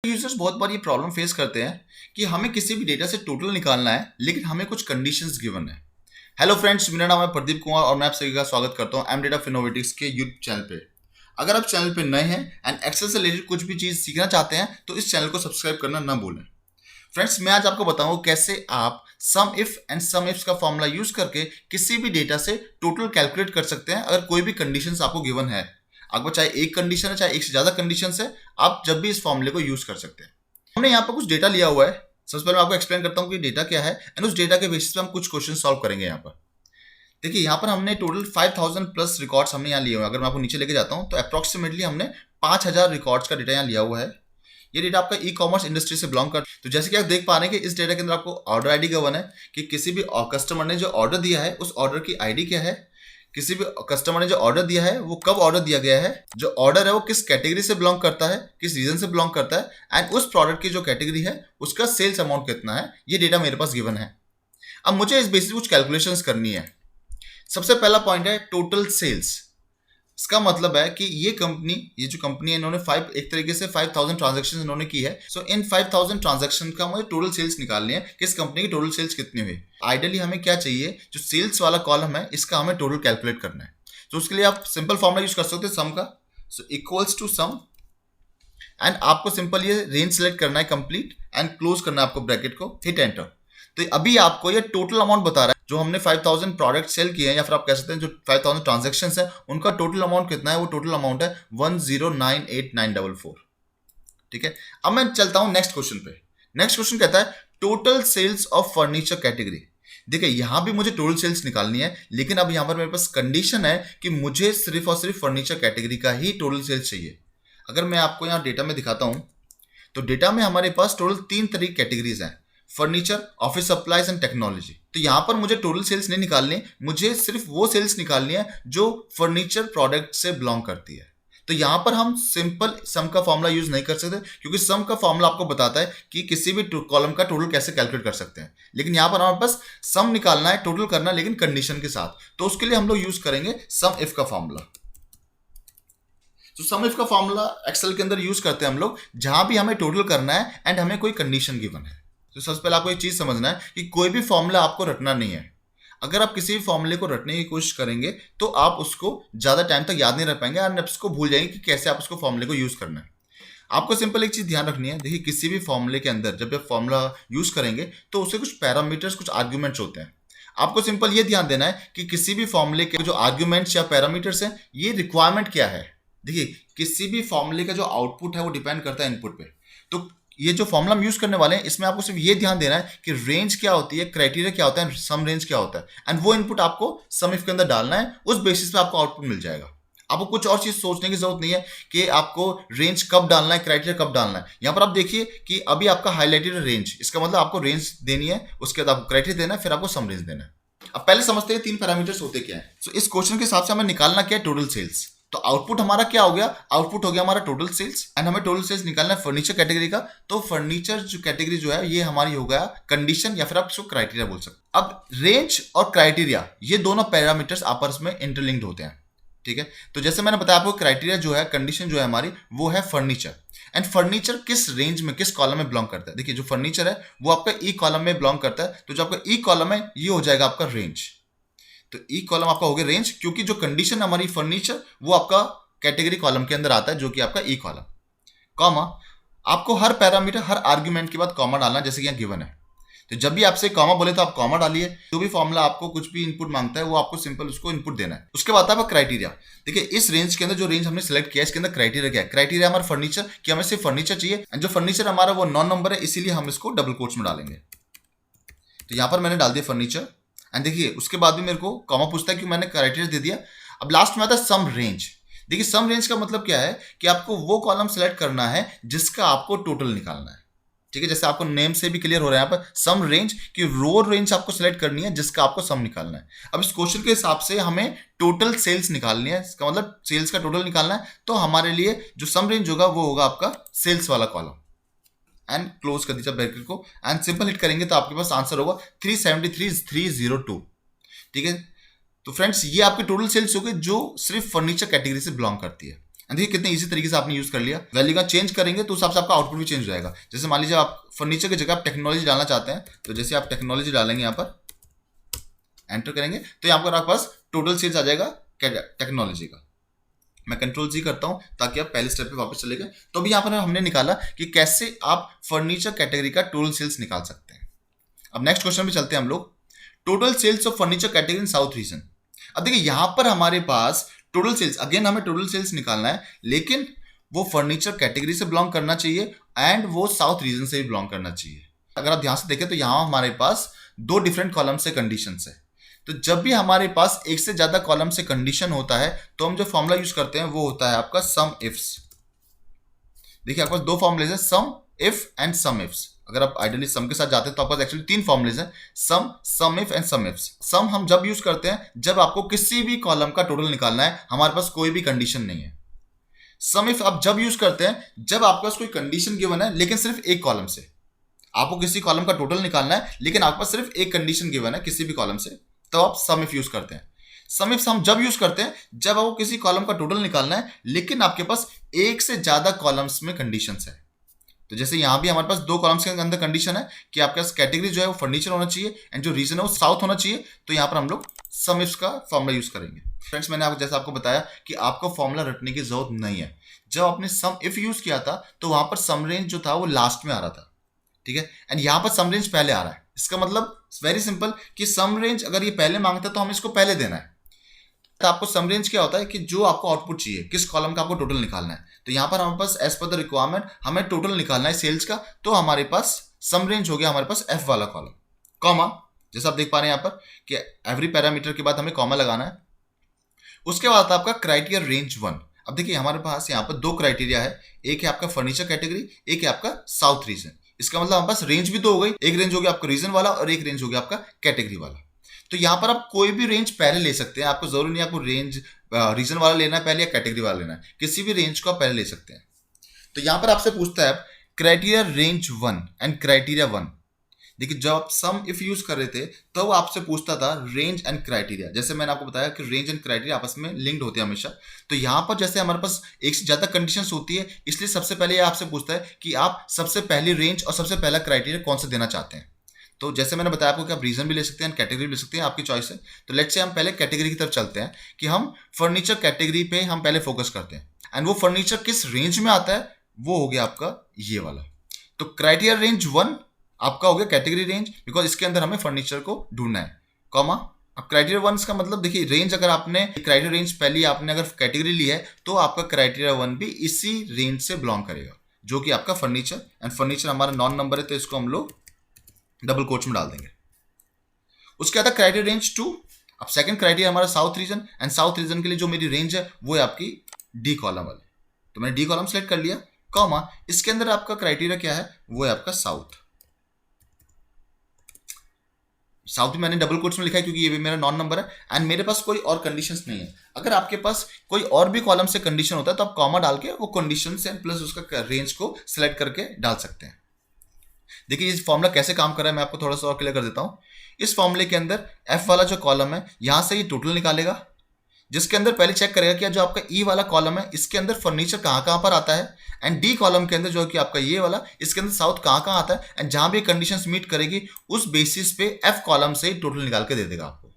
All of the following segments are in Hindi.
यूजर्स बहुत बार ये प्रॉब्लम फेस करते हैं कि हमें किसी भी डेटा से टोटल निकालना है लेकिन हमें कुछ कंडीशंस गिवन है। हेलो फ्रेंड्स, मेरा नाम है प्रदीप कुमार और मैं आप सभी का स्वागत करता हूं एम डेटा फिनोवेटिक्स के यूट्यूब चैनल पे। अगर आप चैनल पे नए हैं एंड एक्सेल से रिलेटेड कुछ भी चीज़ सीखना चाहते हैं तो इस चैनल को सब्सक्राइब करना ना भूलें। फ्रेंड्स, मैं आज आपको बताऊंगा कैसे आप सम इफ एंड सम इफ्स का फॉर्मूला यूज करके किसी भी डेटा से टोटल कैलकुलेट कर सकते हैं अगर कोई भी कंडीशंस आपको गिवन है। आपको चाहे एक कंडीशन है चाहे एक से ज्यादा कंडीशंस है, आप जब भी इस फॉर्मूले को यूज कर सकते हैं। हमने यहाँ पर कुछ डेटा लिया हुआ है। सबसे पहले मैं आपको एक्सप्लेन करता हूँ कि डेटा क्या है एंड उस डेटा के बेसिस पे हम कुछ क्वेश्चन सॉल्व करेंगे। यहाँ पर देखिए, यहाँ पर हमने टोटल 5000 प्लस रिकॉर्ड्स हमने यहाँ लिए हुए हैं। अगर मैं आपको नीचे लेके जाता हूँ तो अप्रोक्सीमेटली हमने 5000 रिकॉर्ड्स का डेटा यहाँ लिया हुआ है। ये डेटा आपका ई कॉमर्स इंडस्ट्री से बिलोंग कर, तो जैसे कि आप देख पा रहे हैं कि इस डेटा के अंदर आपको ऑर्डर आईडी गिवन है कि किसी भी कस्टमर ने जो ऑर्डर दिया है उस ऑर्डर की आईडी क्या है, किसी भी कस्टमर ने जो ऑर्डर दिया है वो कब ऑर्डर दिया गया है, जो ऑर्डर है वो किस कैटेगरी से बिलोंग करता है, किस रीजन से बिलोंग करता है एंड उस प्रोडक्ट की जो कैटेगरी है उसका सेल्स अमाउंट कितना है। ये डेटा मेरे पास गिवन है। अब मुझे इस बेसिस कुछ कैलकुलेशंस करनी है। सबसे पहला पॉइंट है टोटल सेल्स। इसका मतलब है कि ये जो कंपनी है इन्होंने एक तरीके से 5000 ट्रांजैक्शन इन्होंने की है। सो इन 5000 ट्रांजैक्शन का मुझे टोटल सेल्स निकालनी है, किस कंपनी की टोटल सेल्स कितनी हुई। आइडियली हमें क्या चाहिए, जो सेल्स वाला कॉलम है इसका हमें टोटल कैलकुलेट करना है। तो उसके लिए आप सिंपल फॉर्मूला यूज कर सकते हैं सम का। So equals to sum and आपको सिंपल ये रेंज सेलेक्ट करना है कंप्लीट एंड क्लोज करना है आपको ब्रैकेट को, हिट एंटर। तो अभी आपको ये टोटल अमाउंट बता रहा है जो हमने 5000 प्रोडक्ट सेल किए हैं या फिर आप कह सकते हैं जो 5000 ट्रांजैक्शंस है उनका टोटल अमाउंट कितना है। वो टोटल अमाउंट है 1098944। ठीक है, अब मैं चलता हूं नेक्स्ट क्वेश्चन पे। नेक्स्ट क्वेश्चन कहता है total sales of furniture category. देखिए, यहां भी मुझे टोटल सेल्स निकालनी है लेकिन अब यहां पर मेरे पास कंडीशन है कि मुझे सिर्फ और सिर्फ फर्नीचर कैटेगरी का ही टोटल सेल्स चाहिए। अगर मैं आपको यहां डेटा में दिखाता हूं तो डेटा में हमारे पास टोटल 3 तरह की कैटेगरीज हैं, furniture, office supplies and technology. तो यहां पर मुझे टोटल सेल्स नहीं निकालनी, मुझे सिर्फ वो सेल्स निकालनी है जो फर्नीचर प्रोडक्ट से बिलोंग करती है। तो यहां पर हम सिंपल सम का फॉर्मूला यूज नहीं कर सकते क्योंकि सम का फॉर्मूला आपको बताता है कि किसी भी कॉलम का टोटल कैसे कैलकुलेट कर सकते हैं। लेकिन यहां पर हमारे पास सम निकालना है, टोटल करना है, लेकिन कंडीशन के साथ। तो उसके लिए हम लोग यूज करेंगे सम इफ का फॉर्मूला। तो सम इफ का फॉर्मूला एक्सेल के अंदर यूज करते हैं हम लोग जहां भी हमें टोटल करना है एंड हमें कोई कंडीशन गिवन है। तो सबसे पहले आपको एक चीज समझना है कि कोई भी फॉर्मूला आपको रटना नहीं है। अगर आप किसी भी फॉर्मूले को रटने की कोशिश करेंगे तो आप उसको ज्यादा टाइम तक याद नहीं रख पाएंगे और उसको भूल जाएंगे कि कैसे आप उसको फॉर्मूले को यूज करना है। आपको सिंपल एक चीज ध्यान रखनी है। देखिए, किसी भी फॉर्मूले के अंदर जब आप फॉर्मूला यूज करेंगे तो उससे कुछ पैरामीटर्स, कुछ आर्ग्यूमेंट्स होते हैं। आपको सिंपल ये ध्यान देना है कि किसी भी फॉर्मूले के जो आर्ग्यूमेंट्स या पैरामीटर्स हैं ये रिक्वायरमेंट क्या है। देखिए, किसी भी फॉर्मूले का जो आउटपुट है वो डिपेंड करता है इनपुट पे। तो ये जो फॉर्मूला हम यूज करने वाले हैं इसमें आपको सिर्फ ये ध्यान देना है कि रेंज क्या होती है, क्राइटेरिया क्या होता है, सम रेंज क्या होता है एंड वो इनपुट आपको सम इफ के अंदर डालना है। उस बेसिस पे आपको आउटपुट मिल जाएगा। आपको कुछ और चीज सोचने की जरूरत नहीं है कि आपको रेंज कब डालना है, क्राइटेरिया कब डालना है। यहां पर आप देखिए कि अभी आपका हाईलाइटेड रेंज, इसका मतलब आपको रेंज देनी है, उसके बाद आपको क्राइटेरिया देना है, फिर आपको सम रेंज देना है। अब पहले समझते हैं 3 पैरामीटर्स होते क्या है। सो इस क्वेश्चन के हिसाब से हमें निकालना क्या है, टोटल सेल्स। तो आउटपुट हमारा क्या हो गया, आउटपुट हो गया हमारा टोटल सेल्स एंड हमें टोटल सेल्स निकालना है फर्नीचर कैटेगरी का। तो फर्नीचर जो कैटेगरी जो है ये हमारी हो गया कंडीशन या फिर आप इसको क्राइटेरिया बोल सकते। अब रेंज और क्राइटेरिया ये दोनों पैरामीटर्स आपस में इंटरलिंक्ड होते हैं। ठीक है, तो जैसे मैंने बताया आपको, क्राइटेरिया जो है, कंडीशन जो है हमारी, वो है फर्नीचर। एंड फर्नीचर किस रेंज में, किस कॉलम में बिलोंग करता है। देखिए, जो फर्नीचर है वो आपका ई कॉलम में बिलोंग करता है। तो जो आपका ई कॉलम है ये हो जाएगा आपका रेंज। तो ई कॉलम आपका हो गया रेंज, क्योंकि जो कंडीशन हमारी फर्नीचर वो आपका कैटेगरी कॉलम के अंदर आता है जो कि आपका ई कॉलम। कॉमा, आपको हर पैरामीटर, हर आर्ग्यूमेंट के बाद कॉमा डालना, जैसे कि यहाँ गिवन है। तो जब भी आपसे कॉमा बोले तो आप कॉमा डालिए। जो भी फॉर्मूला आपको कुछ भी इनपुट मांगता है वो आपको सिंपल उसको इनपुट देना है। उसके बाद आपका क्राइटेरिया। देखिए, इस रेंज के अंदर जो रेंज हमने सेलेक्ट किया है इसके अंदर क्राइटेरिया क्या है। क्राइटेरिया हमारा फर्नीचर, कि हमें सिर्फ फर्नीचर चाहिए एंड जो फर्नीचर हमारा वो नॉन नंबर है, इसीलिए हम इसको डबल कोट्स में डालेंगे। तो यहां पर मैंने डाल दिया फर्नीचर एंड देखिए उसके बाद भी मेरे को कॉमा पूछता है कि मैंने क्राइटेरिया दे दिया। अब लास्ट में आता है सम रेंज। देखिए, सम रेंज का मतलब क्या है कि आपको वो कॉलम सेलेक्ट करना है जिसका आपको टोटल निकालना है। ठीक है, जैसे आपको नेम से भी क्लियर हो रहा है यहाँ पर सम रेंज की रो रेंज आपको सेलेक्ट करनी है जिसका आपको सम निकालना है। अब इस क्वेश्चन के हिसाब से हमें टोटल सेल्स निकालनी है, इसका मतलब सेल्स का टोटल निकालना है। तो हमारे लिए जो सम रेंज होगा वो होगा आपका सेल्स वाला कॉलम एंड क्लोज कर दीजिए ब्रैकेट को एंड सिंपल हिट करेंगे तो आपके पास आंसर होगा 373,302। ठीक है, तो फ्रेंड्स ये आपकी टोटल सेल्स हो गई जो सिर्फ फर्नीचर कैटेगरी से बिलोंग करती है। देखिए कितने इजी तरीके से आपने यूज कर लिया। वैल्यू का चेंज करेंगे तो उस हिसाब से आपका आउटपुट भी चेंज हो जाएगा। जैसे मान लीजिए आप फर्नीचर की जगह आप टेक्नोलॉजी डालना चाहते हैं, तो जैसे आप टेक्नोलॉजी डालेंगे यहाँ पर, एंटर करेंगे तो यहाँ पर आपके पास टोटल सेल्स आ जाएगा टेक्नोलॉजी का। मैं कंट्रोल जी करता हूं ताकि आप पहले स्टेप पे वापस चले गए। तो अभी यहाँ पर हमने निकाला कि कैसे आप फर्नीचर कैटेगरी का टोटल सेल्स निकाल सकते हैं। अब नेक्स्ट क्वेश्चन पे चलते हैं हम लोग। Total sales of furniture category in south region. अब देखिए यहाँ पर हमारे पास टोटल सेल्स, अगेन हमें टोटल सेल्स निकालना है, लेकिन वो फर्नीचर कैटेगरी से बिलोंग करना चाहिए एंड वो साउथ रीजन से भी बिलोंग करना चाहिए। अगर आप ध्यान से देखें तो यहाँ हमारे पास दो डिफरेंट कॉलम से कंडीशन है। तो जब भी हमारे पास एक से ज्यादा कॉलम से कंडीशन होता है तो हम जो फॉर्मूला यूज करते हैं वो होता है आपका सम इफ्स। देखिए आपके पास दो फॉर्मुलेज है, सम इफ एंड सम इफ्स। अगर आप आइडियली सम के साथ जाते हैं तो आपके पास एक्चुअली तीन फॉर्मुलेज हैं, सम, सम इफ एंड सम इफ्स। सम हम जब यूज करते हैं जब आपको किसी भी कॉलम का टोटल निकालना है, हमारे पास कोई भी कंडीशन नहीं है। सम इफ आप जब यूज करते हैं जब आपके पास कोई कंडीशन गिवन है लेकिन सिर्फ एक कॉलम से। आपको किसी कॉलम का टोटल निकालना है लेकिन आपके पास सिर्फ एक कंडीशन गिवन है किसी भी कॉलम से, तो आप सम इफ यूज करते हैं। सम इफ हम जब यूज करते हैं जब आपको किसी कॉलम का टोटल निकालना है लेकिन आपके पास एक से ज्यादा कॉलम्स में कंडीशंस है। तो जैसे यहां भी हमारे पास दो कॉलम्स के अंदर कंडीशन है कि आपके पास कैटेगरी जो है वो फर्नीचर होना चाहिए एंड जो रीजन है वो साउथ होना चाहिए, तो यहां पर हम लोग सम इफ का फॉर्मुला यूज करेंगे। फ्रेंड्स मैंने जैसे आपको बताया कि आपको फॉर्मुला रटने की जरूरत नहीं है। जब आपने सम इफ यूज किया था तो वहां पर सम रेंज जो था वो लास्ट में आ रहा था, ठीक है, एंड यहां पर सम रेंज पहले आ रहा है। इसका मतलब वेरी सिंपल कि सम रेंज अगर ये पहले मांगता है तो हमें इसको पहले देना है। तो आपको सम रेंज क्या होता है कि जो आपको आउटपुट चाहिए, किस कॉलम का आपको टोटल निकालना है। तो यहां पर हमारे पास एज पर द रिक्वायरमेंट हमें टोटल निकालना है सेल्स का, तो हमारे पास सम रेंज हो गया हमारे पास एफ वाला कॉलम, कॉमा, जैसा आप देख पा रहे हैं यहाँ पर कि एवरी पैरामीटर के बाद हमें कॉमा लगाना है। उसके बाद आपका क्राइटेरिया रेंज 1। अब देखिए हमारे पास यहाँ पर दो क्राइटेरिया है, एक है आपका फर्नीचर कैटेगरी, एक है आपका साउथ रीजन। इसका मतलब हमारे पास रेंज भी दो हो गई, एक रेंज हो गया आपका रीजन वाला और एक रेंज हो गया आपका कैटेगरी वाला। तो यहां पर आप कोई भी रेंज पहले ले सकते हैं, आपको जरूरी नहीं आपको रेंज रीजन वाला लेना है पहले या कैटेगरी वाला लेना है, किसी भी रेंज को आप पहले ले सकते हैं। तो यहां पर आपसे पूछता है क्राइटेरिया रेंज 1 एंड क्राइटेरिया 1। देखिए जब आप सम इफ यूज कर रहे थे तो वो आपसे पूछता था रेंज एंड क्राइटेरिया। जैसे मैंने आपको बताया कि रेंज एंड क्राइटेरिया आपस में लिंक्ड होते हैं हमेशा। तो यहां पर जैसे हमारे पास एक से ज्यादा कंडीशंस होती है, इसलिए सबसे पहले ये आपसे पूछता है कि आप सबसे पहली रेंज और सबसे पहला क्राइटेरिया कौन सा देना चाहते हैं। तो जैसे मैंने बताया आपको कि आप रीजन भी ले सकते हैं, कैटेगरी भी ले सकते हैं, आपकी चॉइस है। तो लेट्स से हम पहले कैटेगरी की तरफ चलते हैं कि हम फर्नीचर कैटेगरी पे हम पहले फोकस करते हैं एंड वो फर्नीचर किस रेंज में आता है वो हो गया आपका ये वाला। तो क्राइटेरिया रेंज 1 आपका हो गया कैटेगरी रेंज, बिकॉज इसके अंदर हमें फर्नीचर को ढूंढना है, कॉमा। अब क्राइटेरिया 1 का मतलब देखिए रेंज, अगर आपने क्राइटेरिया रेंज पहले आपने अगर कैटेगरी ली है तो आपका क्राइटेरिया 1 भी इसी रेंज से बिलोंग करेगा जो कि आपका फर्नीचर, एंड फर्नीचर हमारा नॉन नंबर है तो इसको हम लोग डबल कोट्स में डाल देंगे। उसके बाद क्राइटेरिया रेंज 2। अब सेकंड क्राइटेरिया हमारा south region, and south region के लिए जो मेरी रेंज है वो है आपकी डी कॉलम वाली। तो मैंने डी कॉलम सेलेक्ट कर लिया, कॉमा, इसके अंदर आपका क्राइटेरिया क्या है वो है आपका साउथ। साउथ भी मैंने डबल कोट्स में लिखा है क्योंकि ये भी मेरा नॉन नंबर है एंड मेरे पास कोई और कंडीशंस नहीं है। अगर आपके पास कोई और भी कॉलम से कंडीशन होता है तो आप कॉमा डाल के वो कंडीशन से प्लस उसका रेंज को सिलेक्ट करके डाल सकते हैं। देखिए इस फॉर्मूला कैसे काम कर रहा है मैं आपको थोड़ा सा और क्लियर कर देता हूँ। इस फॉर्मूले के अंदर एफ वाला जो कॉलम है यहां से ये टोटल निकालेगा, जिसके अंदर पहले चेक करेगा कि जो आपका ई वाला कॉलम है इसके अंदर फर्नीचर कहाँ कहाँ पर आता है, एंड डी कॉलम के अंदर जो कि आपका ये वाला इसके अंदर साउथ कहाँ कहाँ आता है, एंड जहां भी कंडीशंस मीट करेगी उस बेसिस पे एफ कॉलम से ही टोटल निकाल के दे देगा आपको।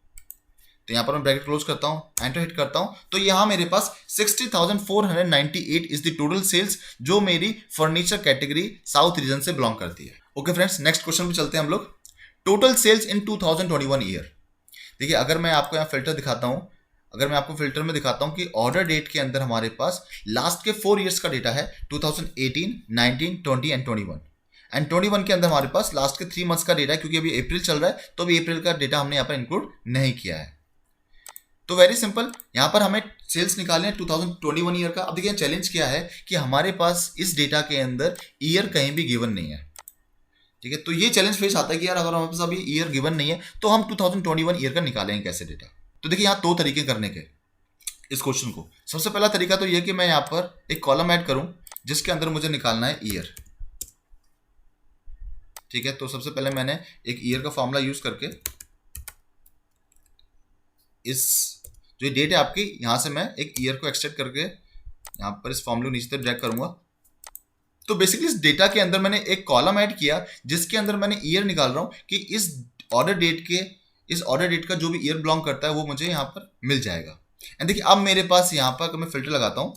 तो यहाँ पर मैं ब्रैकेट क्लोज करता हूँ, एंटर हिट करता हूँ, तो यहाँ मेरे पास 60,498 इज द टोटल सेल्स जो मेरी फर्नीचर कैटेगरी साउथ रीजन से बिलोंग करती है। ओके फ्रेंड्स, नेक्स्ट क्वेश्चन पे चलते हैं हम लोग। टोटल सेल्स इन 2021 ईयर। देखिए अगर मैं आपको यहाँ फिल्टर दिखाता हूँ, अगर मैं आपको फिल्टर में दिखाता हूँ कि ऑर्डर डेट के अंदर हमारे पास लास्ट के 4 ईयर्स का डेटा है 2018, 19, 20 एंड 21, एंड 21 के अंदर हमारे पास लास्ट के 3 मंथ्स का डेटा है क्योंकि अभी अप्रैल चल रहा है तो अभी अप्रैल का डेटा हमने यहाँ पर इंक्लूड नहीं किया है। तो वेरी सिंपल, यहाँ पर हमें सेल्स निकालने हैं 2021 ईयर का। अब देखिए चैलेंज क्या है कि हमारे पास इस डेटा के अंदर ईयर कहीं भी गिवन नहीं है, ठीक है। तो ये चैलेंज फेस आता है कि यार अगर हमारे पास अभी ईयर गिवन नहीं है तो हम 2021 ईयर का निकालेंगे कैसे डेटा। तो देखिए यहाँ 2 तरीके करने के इस क्वेश्चन को। सबसे पहला तरीका तो ये कि मैं यहाँ पर एक कॉलम ऐड करूं जिसके अंदर मुझे निकालना है ईयर, ठीक है। तो सबसे पहले मैंने एक ईयर का फॉर्मूला यूज करके इस जो डेट है आपकी यहां से मैं एक ईयर को एक्सटेंड करके यहाँ पर इस फॉर्मूले को नीचे तक ड्रैग करूंगा। तो बेसिकली इस डेटा के अंदर मैंने एक कॉलम ऐड किया जिसके अंदर मैंने ईयर निकाल रहा हूं कि इस ऑर्डर डेट का जो भी ईयर बिलोंग करता है वो मुझे यहाँ पर मिल जाएगा। एंड देखिए अब मेरे पास यहाँ पर, अगर मैं फिल्टर लगाता हूँ,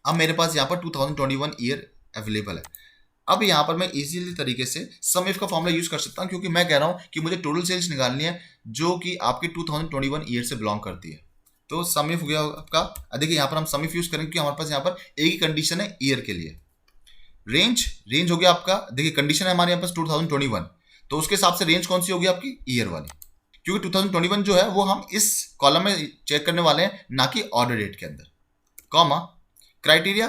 अब मेरे पास यहाँ पर 2021 ईयर अवेलेबल है। अब यहाँ पर मैं इजीली तरीके से सम इफ का फॉर्मूला यूज कर सकता हूँ, क्योंकि मैं कह रहा हूँ कि मुझे टोटल सेल्स निकालनी है जो कि आपके 2021 ईयर से बिलोंग करती है। तो सम इफ हो गया आपका। देखिए यहाँ पर हम सम इफ यूज करेंगे क्योंकि हमारे पास यहाँ पर एक ही कंडीशन है ईयर के लिए। रेंज हो गया आपका, देखिए कंडीशन है हमारे यहाँ पास 2021, तो उसके हिसाब से रेंज कौन सी होगी आपकी, ईयर वाली, क्योंकि 2021 जो है वो हम इस कॉलम में चेक करने वाले हैं, ना कि ऑर्डर डेट के अंदर। कॉमा क्राइटेरिया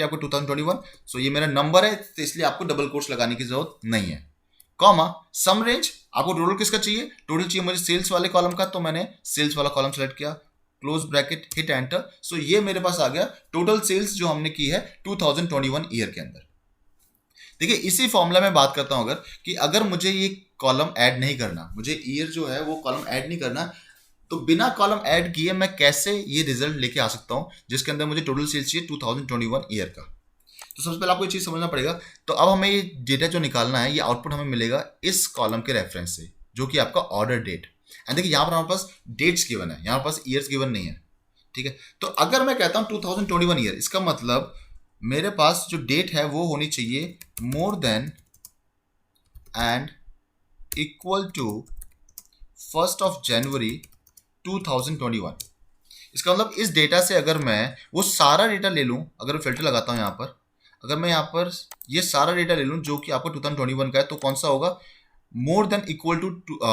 आपको 2021, सो ये मेरा नंबर है तो इसलिए आपको डबल कोट्स लगाने की जरूरत नहीं है। कॉमा सम रेंज, आपको टोटल किसका चाहिए, टोटल चाहिए मुझे सेल्स वाले कॉलम का, तो मैंने सेल्स वाला कॉलम सेलेक्ट किया, क्लोज ब्रैकेट, हिट एंटर। सो ये मेरे पास आ गया टोटल सेल्स जो हमने की है 2021 ईयर के अंदर। देखिए इसी फॉर्मूला में बात करता हूं, अगर मुझे ये कॉलम ऐड नहीं करना, मुझे ईयर जो है वो कॉलम ऐड नहीं करना, तो बिना कॉलम ऐड किए मैं कैसे ये रिजल्ट लेके आ सकता हूं जिसके अंदर मुझे टोटल सेल्स चाहिए 2021 ईयर का। तो सबसे पहले आपको ये चीज समझना पड़ेगा। तो अब हमें ये डेटा जो निकालना है, ये आउटपुट हमें मिलेगा इस कॉलम के रेफरेंस से, जो कि आपका ऑर्डर डेट। एंड देखिए यहाँ पर हमारे पास डेट्स गिवन है, यहाँ पास ईयर्स गिवन नहीं है, ठीक है। तो अगर मैं कहता हूँ 2021 ईयर, इसका मतलब मेरे पास जो डेट है वो होनी चाहिए more than and equal to 1 जनवरी 2021। इसका मतलब इस डेटा से अगर मैं वो सारा डेटा ले लूं, अगर मैं फिल्टर लगाता हूं यहाँ पर, अगर मैं यहाँ पर ये सारा डेटा ले लूं जो कि आपको 2021 का है, तो कौन सा होगा, मोर देन इक्वल टू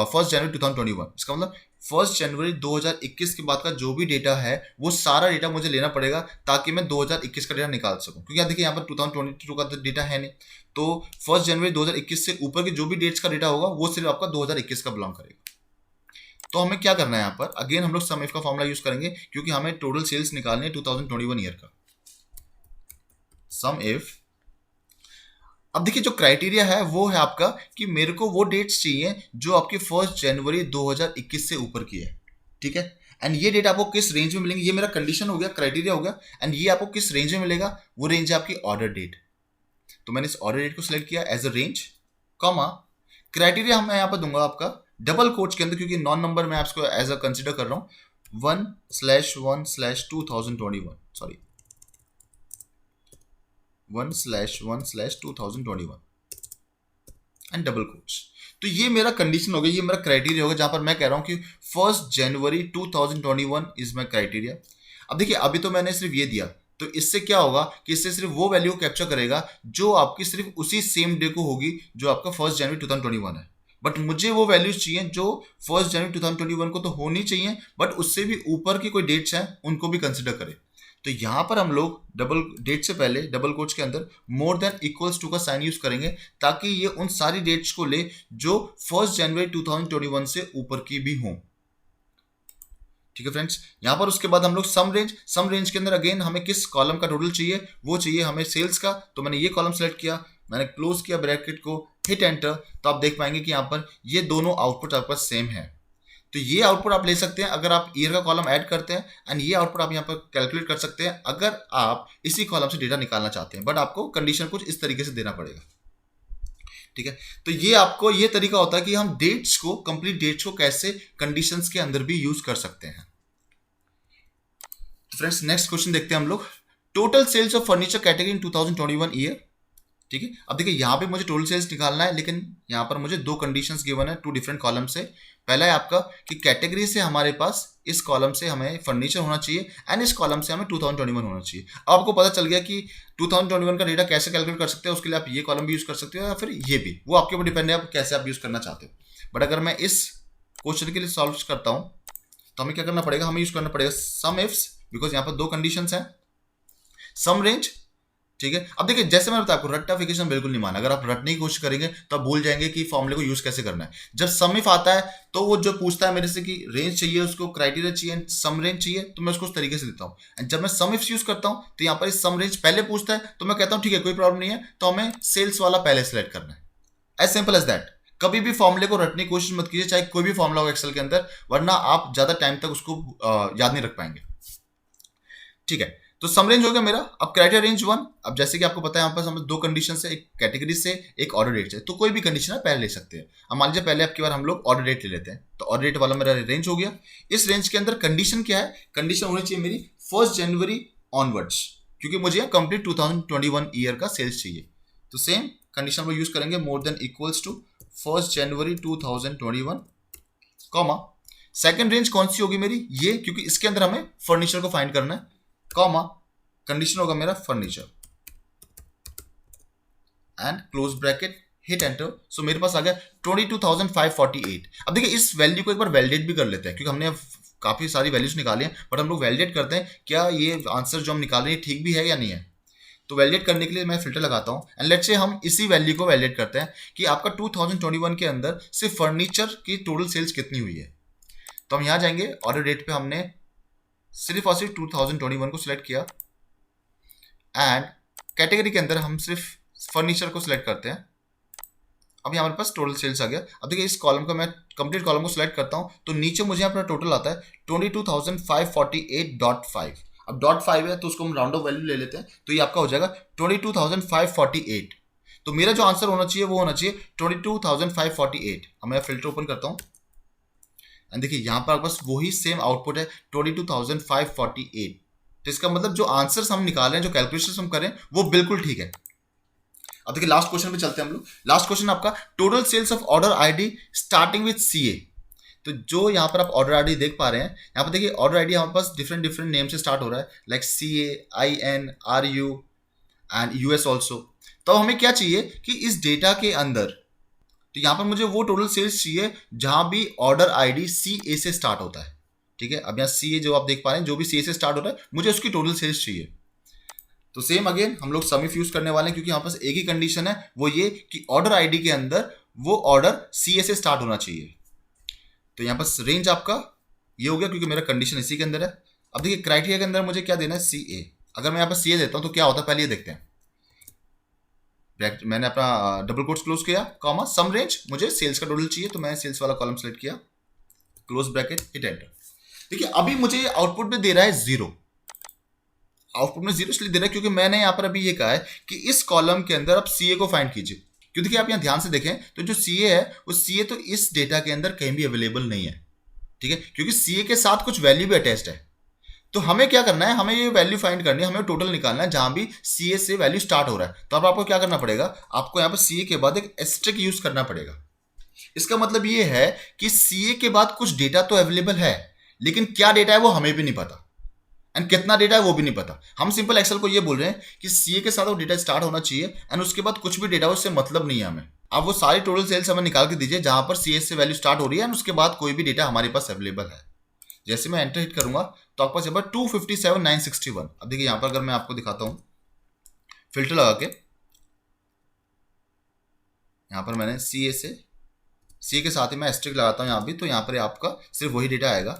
1 जनवरी 2021। इसका मतलब 1 जनवरी 2021 के बाद का जो भी डेटा है वो सारा डेटा मुझे लेना पड़ेगा ताकि मैं 2021 का डेटा निकाल सकूं, क्योंकि देखिए यहाँ पर 2022 का तो डेटा है नहीं। तो 1 जनवरी 2021 से ऊपर के जो भी डेट्स का डेटा होगा वो सिर्फ आपका 2021 का बिलोंग करेगा। तो हमें क्या करना है यहाँ पर, अगेन हम लोग सम इफ का फॉर्मूला यूज करेंगे क्योंकि हमें टोटल सेल्स निकालनी है 2021 ईयर का। सम इफ, अब देखिए जो क्राइटेरिया है वो है आपका कि मेरे को वो डेट्स चाहिए जो आपकी 1 जनवरी 2021 से ऊपर की है, ठीक है। एंड ये डेट आपको किस रेंज में मिलेंगे, ये मेरा कंडीशन हो गया, क्राइटेरिया हो गया। एंड ये आपको किस रेंज में मिलेगा, वो रेंज है आपकी ऑर्डर डेट। तो मैंने इस ऑर्डर डेट को सिलेक्ट किया as a range, comma criteria मैं यहाँ पर दूंगा आपका डबल कोट्स के अंदर, क्योंकि नॉन नंबर मैं आपको एज अ कंसिडर कर रहा हूँ, 1/1/2021, सॉरी 1/1/2021 एंड डबल कोट्स। तो ये मेरा कंडीशन हो गया, ये मेरा क्राइटेरिया होगा जहां पर मैं कह रहा हूं कि 1 जनवरी 2021 इज माई क्राइटेरिया। अब देखिए अभी तो मैंने सिर्फ ये दिया, तो इससे क्या होगा कि इससे सिर्फ वो वैल्यू कैप्चर करेगा जो आपकी सिर्फ उसी सेम डे को होगी जो आपका 1 जनवरी 2021 है। बट मुझे वो वैल्यूज चाहिए जो 1 जनवरी 2021 को तो होनी चाहिए, बट उससे भी ऊपर की कोई डेट्स हैं उनको भी कंसिडर करें। तो यहां पर हम लोग डबल डेट से पहले डबल कोट्स के अंदर मोर देन इक्वल्स टू का साइन यूज करेंगे ताकि ये उन सारी डेट्स को ले जो 1 जनवरी 2021 से ऊपर की भी हों, ठीक है फ्रेंड्स। यहां पर उसके बाद हम लोग सम रेंज के अंदर अगेन हमें किस कॉलम का टोटल चाहिए, वो चाहिए हमें सेल्स का। तो मैंने ये कॉलम सेलेक्ट किया, मैंने क्लोज किया ब्रैकेट को, हिट एंटर। तो आप देख पाएंगे कि यहाँ पर ये दोनों आउटपुट आपके पास सेम है। तो ये आउटपुट आप ले सकते हैं अगर आप ईयर का कॉलम ऐड करते हैं, एंड ये आउटपुट आप यहाँ पर कैलकुलेट कर सकते हैं अगर आप इसी कॉलम से डेटा निकालना चाहते हैं। बट आपको कंडीशन कुछ इस तरीके से देना पड़ेगा, ठीक है। तो ये आपको ये तरीका होता है कि हम डेट्स को, कंप्लीट डेट्स को कैसे कंडीशंस के अंदर भी यूज कर सकते हैं। तो फ्रेंड्स नेक्स्ट क्वेश्चन देखते हैं हम लोग, total sales of furniture category in 2021 year, ठीक है। अब देखिए यहाँ पे मुझे टोटल सेल्स निकालना है, लेकिन यहाँ पर मुझे दो कंडीशंस गिवन है टू डिफरेंट कॉलम से। पहला है आपका कि कैटेगरी से हमारे पास इस कॉलम से हमें फर्नीचर होना चाहिए एंड इस कॉलम से हमें 2021 होना चाहिए। अब आपको पता चल गया कि 2021 का डेटा कैसे कैलकुलेट कर सकते हैं, उसके लिए आप ये कॉलम भी यूज कर सकते हो या फिर ये भी, वो आपके ऊपर डिपेंड है आप कैसे आप यूज करना चाहते हो। बट अगर मैं इस क्वेश्चन के लिए सॉल्व करता हूँ तो हमें क्या करना पड़ेगा, हमें यूज करना पड़ेगा सम इफ्स, बिकॉज यहाँ पर दो कंडीशंस हैं, सम रेंज, ठीक है। अब देखिए जैसे मैंने बताया आपको रट्टाफिकेशन बिल्कुल नहीं माना, अगर आप रटने की कोशिश करेंगे तो आप भूल जाएंगे कि फॉर्मूले को यूज कैसे करना है। जब सम इफ आता है तो वो जो पूछता है मेरे से कि रेंज चाहिए, उसको क्राइटेरिया चाहिए, सम रेंज चाहिए, तो मैं उसको उस तरीके से देता हूँ। एंड जब मैं सम इफ यूज करता हूँ तो यहाँ पर सम रेंज पहले पूछता है तो मैं कहता हूँ ठीक है कोई प्रॉब्लम नहीं है, तो हमें सेल्स वाला पहले सेलेक्ट करना है। As simple as that. कभी भी फॉर्मूले को रटने की कोशिश मत कीजिए, चाहे कोई भी फॉर्मूला हो एक्सेल के अंदर, वरना आप ज्यादा टाइम तक उसको याद नहीं रख पाएंगे, ठीक है। तो सम रेंज हो गया मेरा। अब क्राइटेरिया रेंज 1, अब जैसे कि आपको पता है यहाँ पर हमें दो कंडीशन से, एक कैटेगरी से एक ऑर्डर डेट से, तो कोई भी कंडीशन आप पहले ले सकते हैं। अब मान लीजिए पहले आपकी बार हम लोग ऑर्डर डेट ले लेते हैं, तो ऑर्डर डेट वाला मेरा रेंज हो गया। इस रेंज के अंदर कंडीशन क्या है, कंडीशन होनी चाहिए मेरी 1 जनवरी ऑनवर्ड्स, क्योंकि मुझे कंप्लीट 2021 ईयर का सेल्स चाहिए। तो सेम कंडीशन हम यूज करेंगे, मोर देन इक्वल्स टू 1 जनवरी 2021, कॉमा सेकंड रेंज कौन सी होगी मेरी, ये, क्योंकि इसके अंदर हमें फर्नीचर को फाइंड करना है, कॉमा कंडीशन होगा मेरा furniture and close bracket, hit enter. So मेरे पास आ गया 22,548। अब देखिए इस वैल्यू को एक बार वैलिडेट भी कर लेते हैं, क्योंकि हमने काफी सारी वैल्यूज निकाली हैं, बट हम लोग वैलिडेट करते हैं क्या ये आंसर जो हम निकाल रहे हैं ठीक भी है या नहीं है। तो वैलिडेट करने के लिए मैं फिल्टर लगाता हूं एंड लेट्स से हम इसी वैल्यू को वैलिडेट करते हैं कि आपका 2021 के अंदर सिर्फ फर्नीचर की टोटल सेल्स कितनी हुई है। तो हम यहां जाएंगे, ऑर्डर डेट पे हमने सिर्फ और सिर्फ 2021 को सिलेक्ट किया एंड कैटेगरी के अंदर हम सिर्फ फर्नीचर को सिलेक्ट करते हैं। अब यहाँ हमारे पास टोटल सेल्स आ गया। अब देखिए इस कॉलम का मैं कंप्लीट कॉलम को सिलेक्ट करता हूँ, तो नीचे मुझे यहाँ पर टोटल आता है 22,548.5। अब .5 है तो उसको हम राउंड ऑफ वैल्यू ले लेते हैं, तो ये आपका हो जाएगा 22,548। तो मेरा जो आंसर होना चाहिए वो होना चाहिए 22,548। अब मैं फिल्टर ओपन करता हूँ एंड देखिए यहाँ पर बस वही सेम आउटपुट है 22,548। तो इसका मतलब जो आंसर्स हम निकाल रहे हैं, जो कैलकुलेशन हम करें, वो बिल्कुल ठीक है। अब देखिए लास्ट क्वेश्चन पे चलते हैं हम लोग। लास्ट क्वेश्चन आपका total sales of order ID starting with CA. तो जो यहाँ पर आप ऑर्डर आईडी देख पा रहे हैं, यहाँ पर देखिए ऑर्डर आईडी हमारे पास डिफरेंट डिफरेंट नेम से स्टार्ट हो रहा है, like CA, IN, RU and US also. तो हमें क्या चाहिए कि इस डेटा के अंदर, तो यहाँ पर मुझे वो टोटल सेल्स चाहिए जहां भी ऑर्डर आईडी CA से स्टार्ट होता है। ठीक है, अब यहाँ CA जो आप देख पा रहे हैं, जो भी CA से स्टार्ट होता है, मुझे उसकी टोटल सेल्स चाहिए। तो सेम अगेन हम लोग सम इफ यूज करने वाले हैं, क्योंकि यहाँ पास एक ही कंडीशन है, वो ये कि ऑर्डर आईडी के अंदर वो ऑर्डर CA से स्टार्ट होना चाहिए। तो यहाँ पर रेंज आपका ये हो गया, क्योंकि मेरा कंडीशन इसी के अंदर है। अब देखिए क्राइटेरिया के अंदर मुझे क्या देना है, CA। अगर मैं यहाँ पर CA देता हूँ तो क्या होता है, पहले ये देखते हैं। मैंने अपना डबल कोट्स क्लोज किया, कॉमा सम रेंज, मुझे सेल्स का टोटल चाहिए, तो मैं सेल्स वाला कॉलम सेलेक्ट किया, क्लोज ब्रैकेट, हिट एंटर। देखिए अभी मुझे आउटपुट में दे रहा है 0। आउटपुट में 0 इसलिए दे रहा है क्योंकि मैंने यहाँ पर अभी ये कहा है कि इस कॉलम के अंदर आप CA को फाइंड कीजिए। क्योंकि आप यहाँ ध्यान से देखें तो जो CA है, उस CA तो इस डेटा के अंदर कहीं भी अवेलेबल नहीं है। ठीक है, क्योंकि CA के साथ कुछ वैल्यू भी अटैच्ड है। तो हमें क्या करना है, हमें ये वैल्यू फाइंड करनी है, हमें टोटल निकालना है जहां भी CA से वैल्यू स्टार्ट हो रहा है। तो अब आपको क्या करना पड़ेगा, आपको यहाँ पर CA के बाद एक एस्टेरिस्क यूज करना पड़ेगा। इसका मतलब ये है कि CA के बाद कुछ डेटा तो अवेलेबल है, लेकिन क्या डेटा है वो हमें भी नहीं पता, एंड कितना डेटा है वो भी नहीं पता। हम सिंपल एक्सेल को ये बोल रहे हैं कि CA के साथ वो डेटा स्टार्ट होना चाहिए एंड उसके बाद कुछ भी डेटा उससे मतलब नहीं है हमें। अब वो सारी टोटल सेल्स हमें निकाल के दीजिए जहां पर CA से वैल्यू स्टार्ट हो रही है एंड उसके बाद कोई भी डेटा हमारे पास अवेलेबल है। जैसे मैं एंटर हिट करूंगा तो आपके पास यहाँ पर 257,961। अब देखिए यहाँ पर अगर मैं आपको दिखाता हूं फिल्टर लगा के, यहाँ पर मैंने CA के साथ ही मैं एस्टेरिस्क लगाता हूँ यहाँ भी, तो यहाँ पर आपका सिर्फ वही डेटा आएगा।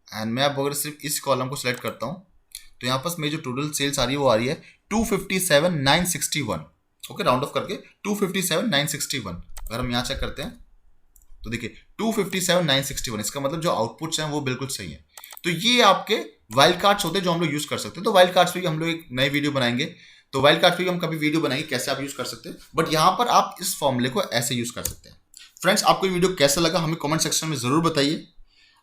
एंड मैं अब अगर सिर्फ इस कॉलम को सिलेक्ट करता हूँ तो यहाँ पर मेरी जो टोटल सेल्स आ रही है वो आ रही है 257,961। ओके, राउंड ऑफ करके 257,961। अगर हम यहाँ चेक करते हैं तो देखिए 257,961, इसका मतलब जो आउटपुट्स हैं वो बिल्कुल सही है। तो ये आपके वाइल्ड कार्ड्स होते हैं जो हम लोग यूज कर सकते हैं। तो वाइल्ड कार्ड्स पे हम लोग एक नई वीडियो बनाएंगे, तो वाइल्ड कार्ड्स पे हम कभी वीडियो बनाएंगे कैसे आप यूज कर सकते हैं, बट यहाँ पर आप इस फॉर्मूले को ऐसे यूज कर सकते हैं। फ्रेंड्स, आपको ये वीडियो कैसा लगा हमें कमेंट सेक्शन में जरूर बताइए।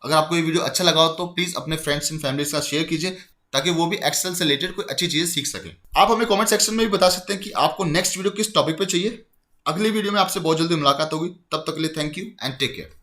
अगर आपको ये वीडियो अच्छा लगा हो तो प्लीज अपने फ्रेंड्स एंड फैमिली के साथ शेयर कीजिए, ताकि वो भी एक्सेल से रिलेटेड कोई अच्छी चीजें सीख सके। आप हमें कमेंट सेक्शन में भी बता सकते हैं कि आपको नेक्स्ट वीडियो किस टॉपिक पे चाहिए। अगली वीडियो में आपसे बहुत जल्दी मुलाकात होगी, तब तक के लिए thank you and take care.